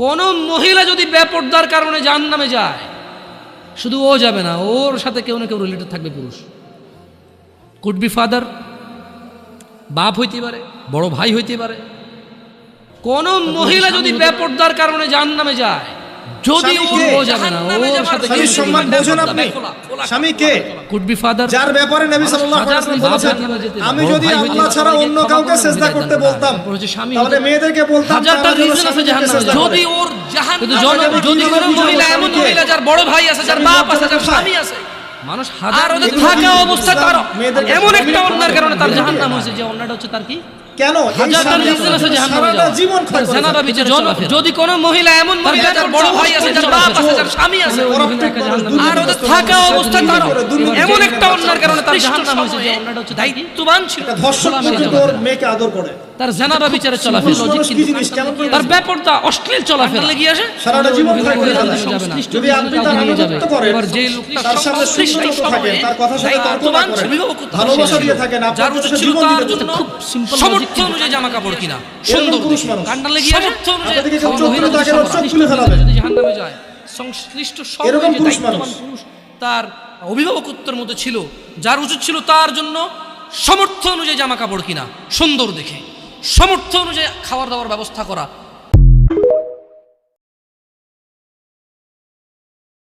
কোন মহিলা যদি বেপরদার কারণে জাহান্নামে যায়, শুধু ও যাবে না, ওর সাথে কেউ না কেউ রিলেটেড থাকবে পুরুষ। কুড বি ফাদার, বাপ হইতে পারে, বড় ভাই হইতে পারে। কোন মহিলা যদি বেপরদার কারণে জাহান্নামে যায়, যদি ও যাবে না, ওর সাথে কেউ সম্মান বোঝেন আপনি? স্বামী কে? কুড বি ফাদার, যার ব্যাপারে নবী সাল্লাল্লাহু আলাইহি ওয়াসাল্লাম বলেছেন, আমি যদি আল্লাহ ছাড়া অন্য কাউকে সিজদা করতে বলতাম, তাহলে মেয়েদেরকে বলতাম হাজারটা রিজন আছে জাহান্নামে। যদি ওর জাহান্নামে, যদি কোনো মহিলা এমন মহিলা যার বড় ভাই আছে, যার বাপ আছে, যার স্বামী আছে, মানুষ হাজার থাকা অবস্থা তার এমন একটা অন্যায়ের কারণে তার জাহান্নাম হয়েছে, যে অন্যটা হচ্ছে তার কি কেন হাজারটা রিজন আছে জাহান্নামে যাওয়ার। জীবন ক্ষয় করে জানাবা বিচার চলাফেরা। যদি কোনো মহিলা এমন মহিলা যার বড় ভাই আছে, যার বাপ আছে, যার স্বামী আছে, আর ওদের থাকা অবস্থা তার এমন একটা অন্যায়ের কারণে তার জাহান্নাম হয়েছে, যে অন্যটা হচ্ছে দায়িত্ববান ছিল, ধর্ষক কিন্তু ওর মেয়েকে আদর করে, তার জানাবা বিচারে চলাফেরা লজিক, কিন্তু তার ব্যাপারটা অশ্লীল চলাফেরা লেগে আসে, সারাটা জীবন ক্ষয় করে ফেলে। যাবে না। যদি আপনি তার আনুগত্য করেন, এবার যে লোকটা তার সামনে সুন্নত থাকেন, তার কথা শুনে তর্ক না করেন, ভালোবাসা দিয়ে থাকেন, আপনার কাছে জীবন দিতে জন্য চান, খুব সিম্পল সামর্থ্য অনুযায়ী জামা কাপড় কিনা সুন্দর পুরুষ মানুষ কান্না লেগে আসে, সামর্থ্য অনুযায়ী আপনাদেরকে কেউ চোখ তুলে তাকে ওর চোখ তুলে ফেলাবে। যদি জাহান্নামে যায়, সংশ্লিষ্ট সব এরকম যে পুরুষ দায়িত্ববান মানুষ। পুরুষ তার অভিভাবকত্বের মতো ছিল, যার উচিত ছিল তার জন্য সামর্থ্য অনুযায়ী জামা কাপড় কিনা সুন্দর দেখে, সামর্থ্য অনুযায়ী খাবার দাবার ব্যবস্থা করা,